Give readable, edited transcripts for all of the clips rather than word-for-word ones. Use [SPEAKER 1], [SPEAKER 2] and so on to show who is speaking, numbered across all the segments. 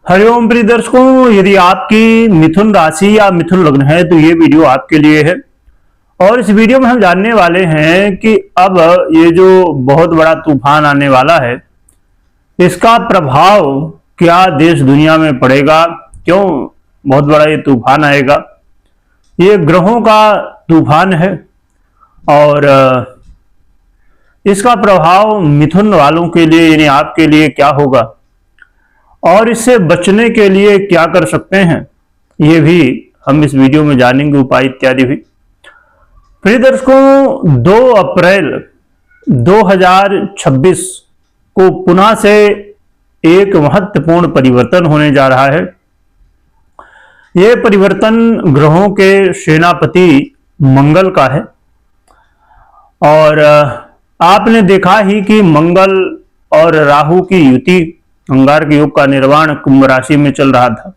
[SPEAKER 1] हरिओम प्रिय दर्शकों, यदि आपकी मिथुन राशि या मिथुन लग्न है तो ये वीडियो आपके लिए है। और इस वीडियो में हम जानने वाले हैं कि अब ये जो बहुत बड़ा तूफान आने वाला है, इसका प्रभाव क्या देश दुनिया में पड़ेगा, क्यों बहुत बड़ा ये तूफान आएगा। ये ग्रहों का तूफान है और इसका प्रभाव मिथुन वालों के लिए यानी आपके लिए क्या होगा और इससे बचने के लिए क्या कर सकते हैं, ये भी हम इस वीडियो में जानेंगे, उपाय इत्यादि भी। प्रिय दर्शकों, 2 अप्रैल 2026 को पुनः से एक महत्वपूर्ण परिवर्तन होने जा रहा है। यह परिवर्तन ग्रहों के सेनापति मंगल का है और आपने देखा ही कि मंगल और राहु की युति, अंगारक योग का निर्माण कुंभ राशि में चल रहा था।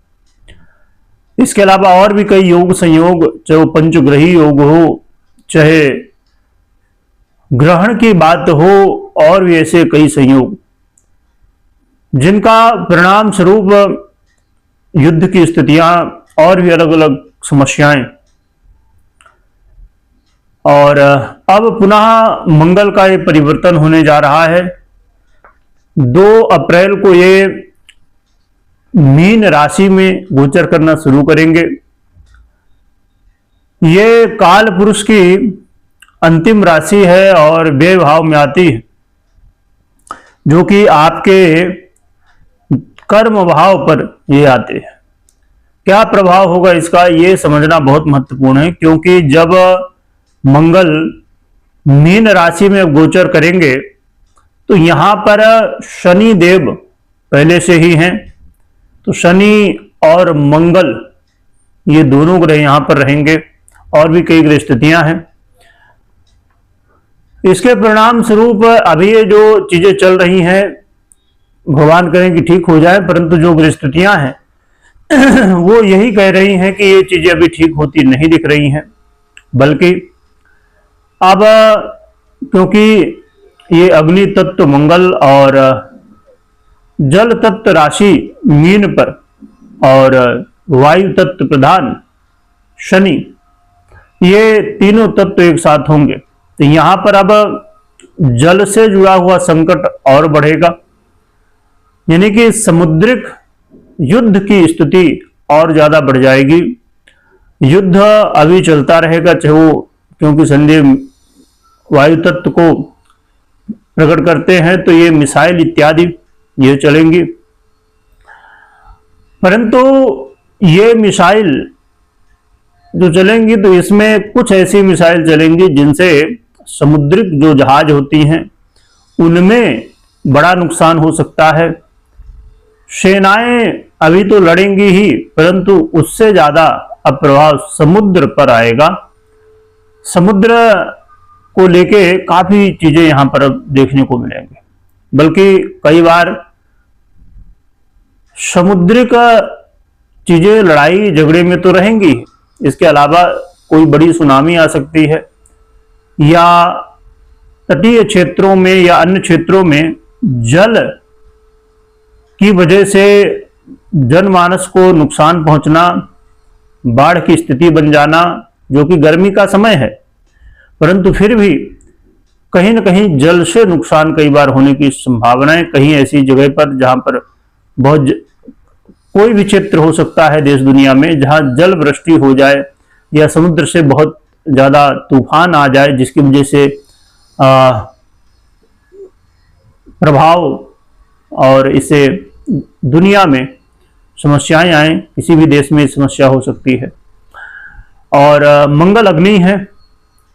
[SPEAKER 1] इसके अलावा और भी कई योग संयोग, चाहे वो पंचग्रही योग हो, चाहे ग्रहण की बात हो, और भी ऐसे कई संयोग जिनका परिणाम स्वरूप युद्ध की स्थितियां और भी अलग अलग समस्याएं। और अब पुनः मंगल का ये परिवर्तन होने जा रहा है। 2 अप्रैल को ये मीन राशि में गोचर करना शुरू करेंगे। ये काल पुरुष की अंतिम राशि है और व्यय भाव में आती है, जो कि आपके कर्म भाव पर ये आते हैं। क्या प्रभाव होगा इसका, ये समझना बहुत महत्वपूर्ण है, क्योंकि जब मंगल मीन राशि में गोचर करेंगे तो यहां पर शनि देव पहले से ही हैं, तो शनि और मंगल ये दोनों ग्रह यहां पर रहेंगे और भी कई ग्रह स्थितियां हैं। इसके परिणाम स्वरूप अभी ये जो चीजें चल रही हैं, भगवान करें कि ठीक हो जाए, परंतु जो ग्रह स्थितियां हैं वो यही कह रही हैं कि ये चीजें अभी ठीक होती नहीं दिख रही हैं। बल्कि अब क्योंकि ये अग्नि तत्व मंगल और जल तत्व राशि मीन पर और वायु तत्व प्रधान शनि, ये तीनों तत्व एक साथ होंगे, तो यहां पर अब जल से जुड़ा हुआ संकट और बढ़ेगा। यानी कि समुद्रिक युद्ध की स्थिति और ज्यादा बढ़ जाएगी। युद्ध अभी चलता रहेगा, चाहे वो, क्योंकि शनिदेव वायु तत्व को प्रकट करते हैं, तो ये मिसाइल इत्यादि ये चलेंगी। परंतु ये मिसाइल जो चलेंगी, तो इसमें कुछ ऐसी मिसाइल चलेंगी जिनसे समुद्रिक जो जहाज होती हैं उनमें बड़ा नुकसान हो सकता है। सेनाएं अभी तो लड़ेंगी ही, परंतु उससे ज्यादा अब प्रभाव समुद्र पर आएगा। समुद्र को लेके काफी चीजें यहां पर अब देखने को मिलेंगे। बल्कि कई बार समुद्रिक चीजें लड़ाई झगड़े में तो रहेंगी, इसके अलावा कोई बड़ी सुनामी आ सकती है, या तटीय क्षेत्रों में या अन्य क्षेत्रों में जल की वजह से जनमानस को नुकसान पहुंचना, बाढ़ की स्थिति बन जाना, जो कि गर्मी का समय है, परंतु फिर भी कहीं न कहीं जल से नुकसान कई बार होने की संभावनाएं, कहीं ऐसी जगह पर जहां पर बहुत कोई भी क्षेत्र हो सकता है देश दुनिया में जहां जल वृष्टि हो जाए या समुद्र से बहुत ज्यादा तूफान आ जाए, जिसकी वजह से प्रभाव और इससे दुनिया में समस्याएं आए, किसी भी देश में समस्या हो सकती है। और मंगल अग्नि है,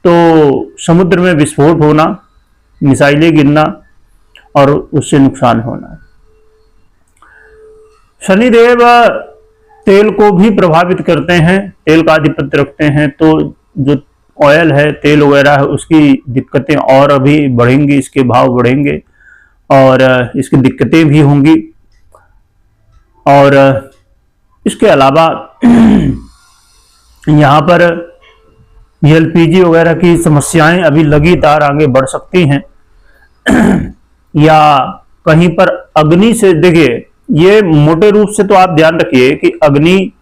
[SPEAKER 1] तो समुद्र में विस्फोट होना, मिसाइलें गिरना और उससे नुकसान होना। शनिदेव तेल को भी प्रभावित करते हैं, तेल का आधिपत्य रखते हैं, तो जो ऑयल है, तेल वगैरह है, उसकी दिक्कतें और अभी बढ़ेंगी, इसके भाव बढ़ेंगे और इसकी दिक्कतें भी होंगी। और इसके अलावा यहाँ पर एलपीजी वगैरह की समस्याएं अभी लगातार आगे बढ़ सकती हैं या कहीं पर अग्नि से, देखिए ये मोटे रूप से तो आप ध्यान रखिए कि अग्नि,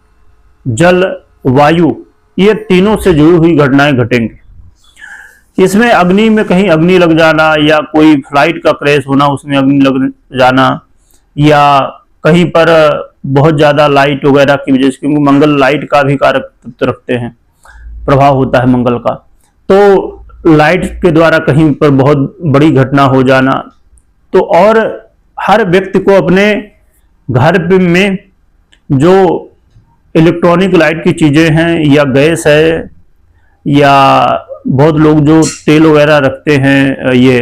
[SPEAKER 1] जल, वायु, ये तीनों से जुड़ी हुई घटनाएं घटेंगी। इसमें अग्नि में कहीं अग्नि लग जाना, या कोई फ्लाइट का क्रैश होना उसमें अग्नि लग जाना, या कहीं पर बहुत ज्यादा लाइट वगैरह की वजह से, क्योंकि मंगल लाइट का भी कारक तत्व रखते हैं, प्रभाव होता है मंगल का, तो लाइट के द्वारा कहीं पर बहुत बड़ी घटना हो जाना। तो और हर व्यक्ति को अपने घर में जो इलेक्ट्रॉनिक लाइट की चीजें हैं, या गैस है, या बहुत लोग जो तेल वगैरह रखते हैं, ये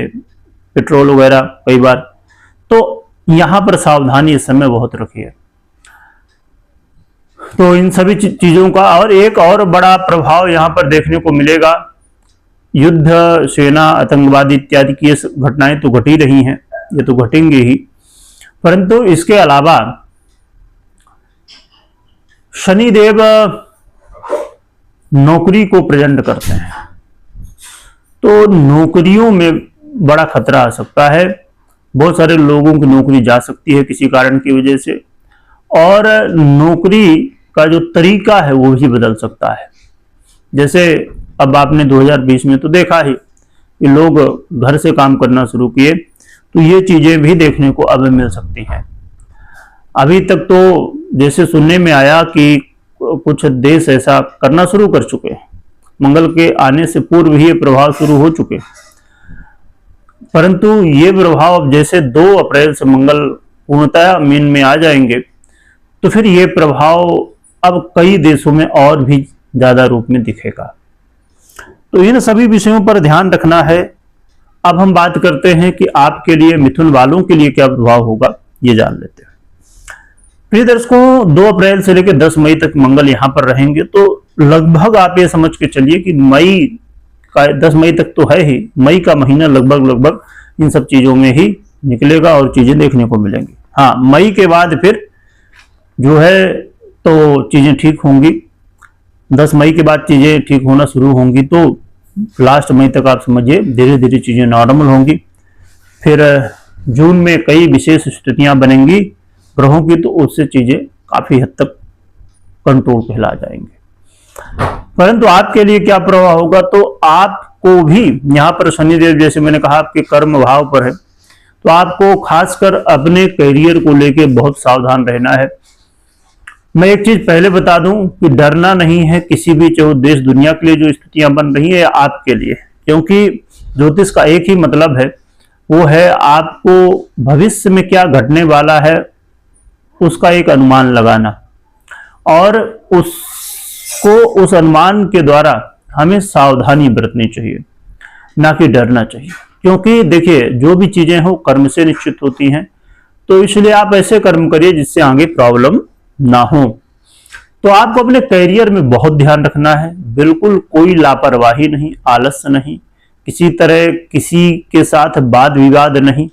[SPEAKER 1] पेट्रोल वगैरह कई बार, तो यहां पर सावधानी इस समय बहुत रखिए। तो इन सभी चीजों का, और एक और बड़ा प्रभाव यहां पर देखने को मिलेगा, युद्ध, सेना, आतंकवादी इत्यादि की घटनाएं तो घट ही रही हैं, ये तो घटेंगे ही, परंतु इसके अलावा शनिदेव नौकरी को प्रेजेंट करते हैं, तो नौकरियों में बड़ा खतरा आ सकता है। बहुत सारे लोगों की नौकरी जा सकती है किसी कारण की वजह से, और नौकरी का जो तरीका है वो भी बदल सकता है। जैसे अब आपने 2020 में तो देखा ही कि लोग घर से काम करना शुरू किए, तो ये चीजें भी देखने को अब मिल सकती हैं। अभी तक तो जैसे सुनने में आया कि कुछ देश ऐसा करना शुरू कर चुके हैं, मंगल के आने से पूर्व ही ये प्रभाव शुरू हो चुके, परंतु ये प्रभाव अब जैसे 2 अप्रैल से मंगल पूर्णतः मीन में आ जाएंगे, तो फिर ये प्रभाव अब कई देशों में और भी ज्यादा रूप में दिखेगा। तो इन सभी विषयों पर ध्यान रखना है। अब हम बात करते हैं कि आपके लिए, मिथुन वालों के लिए क्या प्रभाव होगा, ये जान लेते हैं। प्रिय दर्शकों, 2 अप्रैल से लेकर 10 मई तक मंगल यहां पर रहेंगे, तो लगभग आप ये समझ के चलिए कि मई का 10 मई तक तो है ही, मई का महीना लगभग इन सब चीजों में ही निकलेगा और चीजें देखने को मिलेंगी। हाँ, मई के बाद फिर जो है तो चीजें ठीक होंगी, 10 मई के बाद चीजें ठीक होना शुरू होंगी, तो लास्ट मई तक आप समझिए धीरे धीरे चीजें नॉर्मल होंगी। फिर जून में कई विशेष स्थितियां बनेंगी ग्रहों की, तो उससे चीजें काफी हद तक कंट्रोल पे ला जाएंगे। परंतु आपके लिए क्या प्रभाव होगा, तो आपको भी यहाँ पर शनिदेव, जैसे मैंने कहा, आपके कर्म भाव पर है, तो आपको खासकर अपने करियर को लेके बहुत सावधान रहना है। मैं एक चीज पहले बता दूं कि डरना नहीं है किसी भी, चाहे देश दुनिया के लिए जो स्थितियां बन रही है आपके लिए, क्योंकि ज्योतिष का एक ही मतलब है, वो है आपको भविष्य में क्या घटने वाला है उसका एक अनुमान लगाना, और उसको उस अनुमान के द्वारा हमें सावधानी बरतनी चाहिए, ना कि डरना चाहिए। क्योंकि देखिए, जो भी चीजें हो कर्म से निश्चित होती हैं, तो इसलिए आप ऐसे कर्म करिए जिससे आगे प्रॉब्लम ना हो। तो आपको अपने करियर में बहुत ध्यान रखना है, बिल्कुल कोई लापरवाही नहीं, आलस्य नहीं, किसी तरह किसी के साथ वाद विवाद नहीं,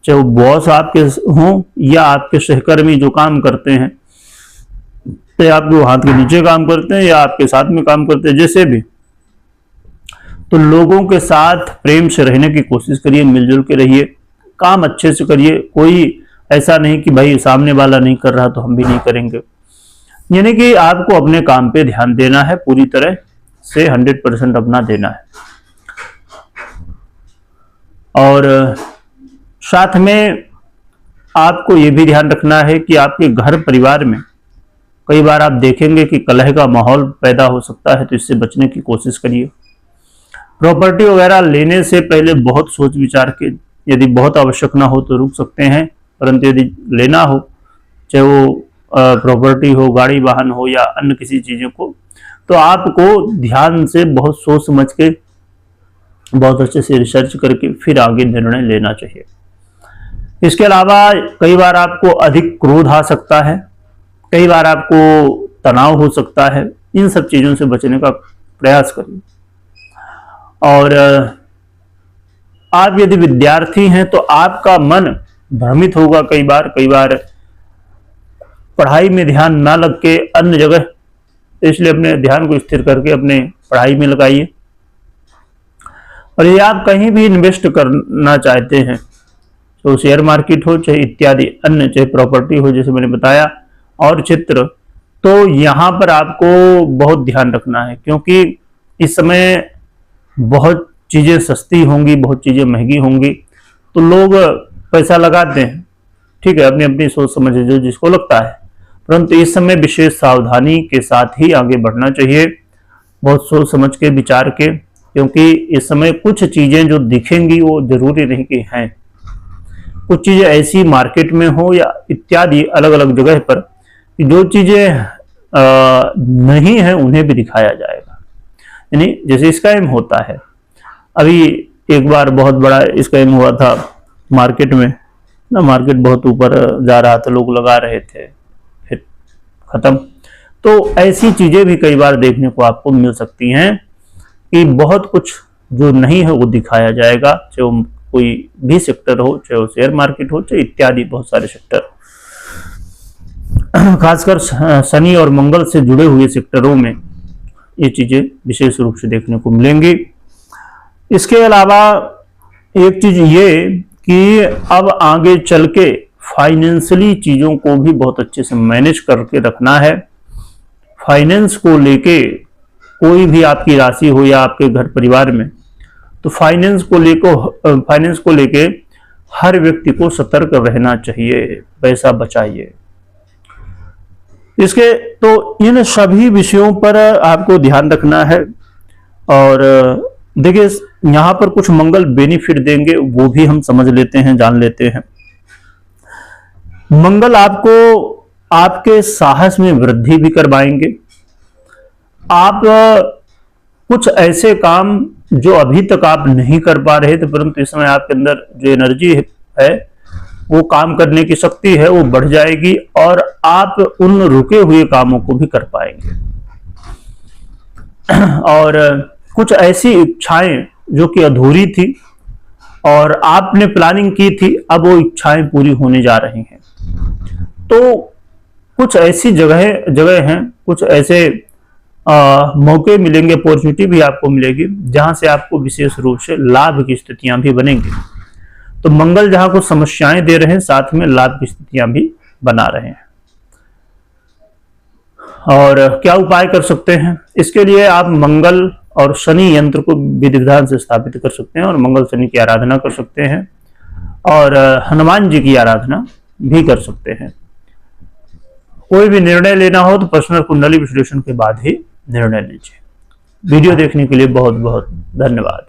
[SPEAKER 1] चाहे वो बॉस आपके हों या आपके सहकर्मी जो काम करते हैं, चाहे आपके हाथ के नीचे काम करते हैं या आपके साथ में काम करते हैं, जैसे भी, तो लोगों के साथ प्रेम से रहने की कोशिश करिए, मिलजुल के रहिए, काम अच्छे से करिए। कोई ऐसा नहीं कि भाई सामने वाला नहीं कर रहा तो हम भी नहीं करेंगे, यानी कि आपको अपने काम पे ध्यान देना है, पूरी तरह से 100% अपना देना है। और साथ में आपको ये भी ध्यान रखना है कि आपके घर परिवार में कई बार आप देखेंगे कि कलह का माहौल पैदा हो सकता है, तो इससे बचने की कोशिश करिए। प्रॉपर्टी वगैरह लेने से पहले बहुत सोच विचार के, यदि बहुत आवश्यक ना हो तो रुक सकते हैं, परंतु यदि लेना हो, चाहे वो प्रॉपर्टी हो, गाड़ी वाहन हो या अन्य किसी चीजों को, तो आपको ध्यान से बहुत सोच समझ के, बहुत अच्छे से रिसर्च करके फिर आगे निर्णय लेना चाहिए। इसके अलावा कई बार आपको अधिक क्रोध आ सकता है, कई बार आपको तनाव हो सकता है, इन सब चीजों से बचने का प्रयास करिए। और आप यदि विद्यार्थी हैं तो आपका मन भ्रमित होगा कई बार पढ़ाई में ध्यान ना लग के अन्य जगह, तो इसलिए अपने ध्यान को स्थिर करके अपने पढ़ाई में लगाइए। और ये आप कहीं भी इन्वेस्ट करना चाहते हैं, तो शेयर मार्केट हो चाहे इत्यादि अन्य, चाहे प्रॉपर्टी हो जैसे मैंने बताया, और चित्र, तो यहाँ पर आपको बहुत ध्यान रखना है, क्योंकि इस समय बहुत चीजें सस्ती होंगी, बहुत चीजें महंगी होंगी, तो लोग पैसा लगाते हैं, ठीक है, अपनी अपनी सोच समझ जो जिसको लगता है, परंतु इस समय विशेष सावधानी के साथ ही आगे बढ़ना चाहिए, बहुत सोच समझ के विचार के, क्योंकि इस समय कुछ चीजें जो दिखेंगी वो जरूरी नहीं कि हैं, कुछ चीजें ऐसी मार्केट में हो या इत्यादि अलग अलग जगह पर कि जो चीजें नहीं है उन्हें भी दिखाया जाएगा। यानी जैसे स्कैम होता है, अभी एक बार बहुत बड़ा स्कैम हुआ था मार्केट में ना, मार्केट बहुत ऊपर जा रहा था, लोग लगा रहे थे, फिर खत्म। तो ऐसी चीजें भी कई बार देखने को आपको मिल सकती हैं कि बहुत कुछ जो नहीं है वो दिखाया जाएगा, चाहे वो कोई भी सेक्टर हो, चाहे वो शेयर मार्केट हो, चाहे इत्यादि बहुत सारे सेक्टर, खासकर शनि और मंगल से जुड़े हुए सेक्टरों में ये चीजें विशेष रूप से देखने को मिलेंगी। इसके अलावा एक चीज ये कि अब आगे चल के फाइनेंशियली चीजों को भी बहुत अच्छे से मैनेज करके रखना है। फाइनेंस को लेके कोई भी आपकी राशि हो या आपके घर परिवार में, तो फाइनेंस को लेके हर व्यक्ति को सतर्क रहना चाहिए, पैसा बचाइए। इसके तो इन सभी विषयों पर आपको ध्यान रखना है। और देखिए यहाँ पर कुछ मंगल बेनिफिट देंगे, वो भी हम समझ लेते हैं, जान लेते हैं। मंगल आपको आपके साहस में वृद्धि भी करवाएंगे। आप कुछ ऐसे काम जो अभी तक आप नहीं कर पा रहे थे, परंतु इस समय आपके अंदर जो एनर्जी है, वो काम करने की शक्ति है, वो बढ़ जाएगी और आप उन रुके हुए कामों को भी कर पाएंगे। और कुछ ऐसी इच्छाएं जो कि अधूरी थी और आपने प्लानिंग की थी, अब वो इच्छाएं पूरी होने जा रही हैं। तो कुछ ऐसी जगह हैं, कुछ ऐसे मौके मिलेंगे, अपॉर्चुनिटी भी आपको मिलेगी, जहां से आपको विशेष रूप से लाभ की स्थितियां भी बनेंगी। तो मंगल जहां कुछ समस्याएं दे रहे हैं, साथ में लाभ की स्थितियां भी बना रहे हैं। और क्या उपाय कर सकते हैं? इसके लिए आप मंगल और शनि यंत्र को विधि विधान से स्थापित कर सकते हैं और मंगल शनि की आराधना कर सकते हैं और हनुमान जी की आराधना भी कर सकते हैं। कोई भी निर्णय लेना हो तो पर्सनल कुंडली विश्लेषण के बाद ही निर्णय लीजिए। वीडियो देखने के लिए बहुत बहुत धन्यवाद।